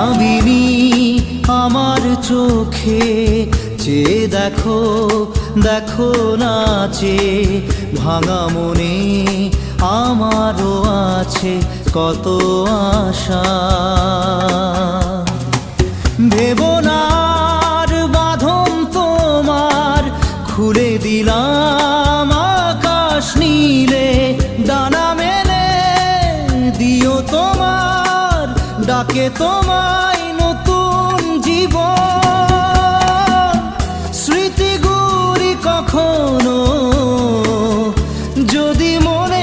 ভাবিনি আমার চোখে চেয়ে দেখো, দেখো নাচে ভাঙা মনে আমারও আছে কত আশা। ভেবো না আর বাঁধন তোমার, খুলে দিলাম আকাশ নীলে, ডানা মেলে দিও তোমার ডাকে তোমায় নতুন জীবন। স্মৃতিগুলি কখনো যদি মনে